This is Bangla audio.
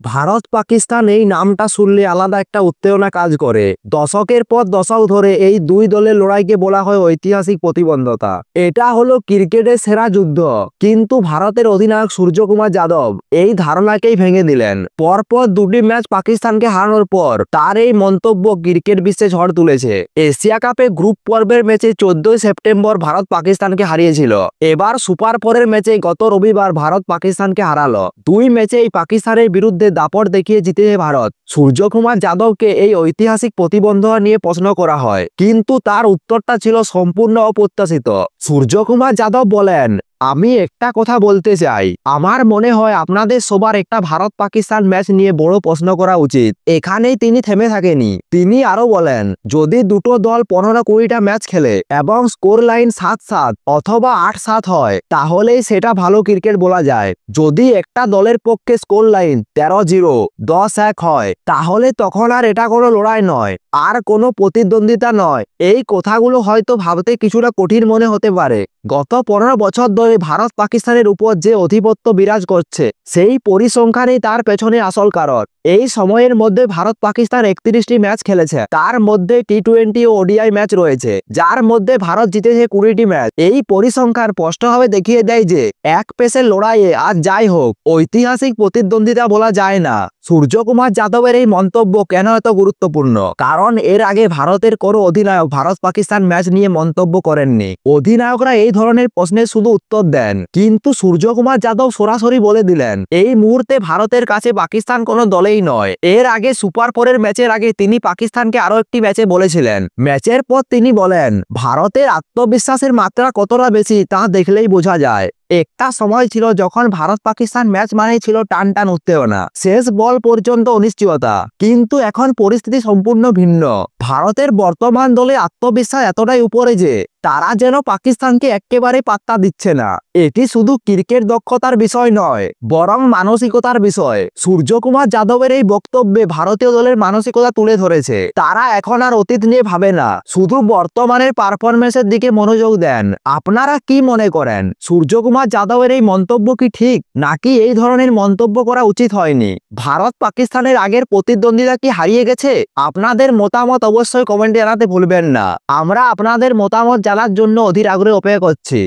ভারত পাকিস্তান এই নামটা শুনলে আলাদা একটা উত্তেজনা কাজ করে। দশকের পর দশক ধরে এই দুই দলের লড়াইকে বলা হয় ঐতিহাসিক প্রতিবন্ধতা। এটা হলো ক্রিকেটের সেরা যুদ্ধ, কিন্তু ভারতের অধিনায়ক সূর্যকুমার যাদব এই ধারণাকেই ভেঙে দিলেন। পরপর দুটি ম্যাচ পাকিস্তানকে হারানোর পর তার এই মন্তব্য ক্রিকেট বিশ্বে ঝড় তুলেছে। এশিয়া কাপে গ্রুপ পর্বের ম্যাচে 14 সেপ্টেম্বর ভারত পাকিস্তানকে হারিয়েছিল। এবার সুপার ফোরের ম্যাচে গত রবিবার ভারত পাকিস্তানকে হারালো। দুই ম্যাচেই পাকিস্তানের বিরুদ্ধে দাপট দেখিয়ে জিতেছে ভারত। সূর্যকুমার যাদবকে এই ঐতিহাসিক প্রতিবন্ধকতা নিয়ে প্রশ্ন করা হয়, কিন্তু তার উত্তরটা ছিল সম্পূর্ণ অপ্রত্যাশিত। সূর্যকুমার যাদব বলেন, আমি একটা কথা বলতে চাই, আমার মনে হয় আপনাদের সবার একটা ভারত পাকিস্তান ম্যাচ নিয়ে বড় প্রশ্ন করা উচিত। এখানেই তিনি থেমে থাকেনি। তিনি আরো বলেন, যদি দুটো দল 15-20টা ম্যাচ খেলে এবং স্কোর লাইন 7-7 অথবা 8-7 হয়, তাহলেই সেটা ভালো ক্রিকেট বলা যায়। যদি একটা দলের পক্ষে স্কোর লাইন 13-0, 10-1 হয়, তাহলে তখন আর এটা কোনো লড়াই নয়, আর কোনো প্রতিদ্বন্দ্বিতা নয়। এই কথাগুলো হয়তো ভাবতে কিছুটা কঠিন মনে হতে পারে। গত 15 বছর ধরে ভারত পাকিস্তানের উপর যে আধিপত্য বিরাজ করছে, সেই পরিসংখ্যানই তার পেছনে আসল কারণ। এই সময়ের মধ্যে ভারত পাকিস্তান 31টি ম্যাচ খেলেছে, তার মধ্যে টি-20 ও ওডিআই ম্যাচ রয়েছে, যার মধ্যে ভারত জিতেছে 20টি ম্যাচ। এই পরিসংখ্যান স্পষ্টভাবে দেখিয়ে দেয় যে এক পেসের লড়াইয়ে আর যাই হোক, ঐতিহাসিক প্রতিদ্বন্দ্বিতা বলা যায় না। সূর্যকুমার যাদবের এই মন্তব্য কেন এত গুরুত্বপূর্ণ? কারণ এর আগে ভারতের কোনো অধিনায়ক ভারত পাকিস্তান ম্যাচ নিয়ে মন্তব্য করেননি। অধিনায়করা এই ধরনের প্রশ্নের শুধু উত্তর দেন, কিন্তু সূর্যকুমার যাদব সরাসরি বলে দিলেন, এই মুহূর্তে ভারতের কাছে পাকিস্তান কোনো দলেই নয়। এর আগে সুপার ফোরের ম্যাচের আগে তিনি পাকিস্তানকে আরো একটি ম্যাচে বলেছিলেন। ম্যাচের পর তিনি বলেন, ভারতের আত্মবিশ্বাসের মাত্রা কতটা বেশি তা দেখলেই বোঝা যায়। একটা সময় ছিল যখন ভারত পাকিস্তান ম্যাচ মানেই ছিল টান টান উত্তেজনা, শেষ বল পর্যন্ত অনিশ্চয়তা, কিন্তু এখন পরিস্থিতি সম্পূর্ণ ভিন্ন। ভারতের বর্তমান দলে আত্মবিশ্বাস এতটাই উপরে যে তারা যেন পাকিস্তানকে একেবারে পাত্তা দিচ্ছে না। এটি শুধু ক্রিকেট দক্ষতার বিষয় নয়, বরং মানসিকতার বিষয়। সূর্যকুমার যাদবের এই বক্তব্যে ভারতীয় দলের মানসিকতা তুলে ধরেছে। তারা এখন আর অতীত নিয়ে ভাবে না, শুধু বর্তমানের পারফরমেন্সের দিকে মনোযোগ দেন। আপনারা কি মনে করেন, সূর্যকুমার যাদবের এই মন্তব্য কি ঠিক, নাকি এই ধরনের মন্তব্য করা উচিত হয়নি? ভারত পাকিস্তানের আগের প্রতিদ্বন্দ্বিতা কি হারিয়ে গেছে? আপনাদের মতামত অবশ্যই কমেন্টে জানাতে ভুলবেন না। আমরা আপনাদের মতামত জানার জন্য অধীর আগ্রহে অপেক্ষা করছি।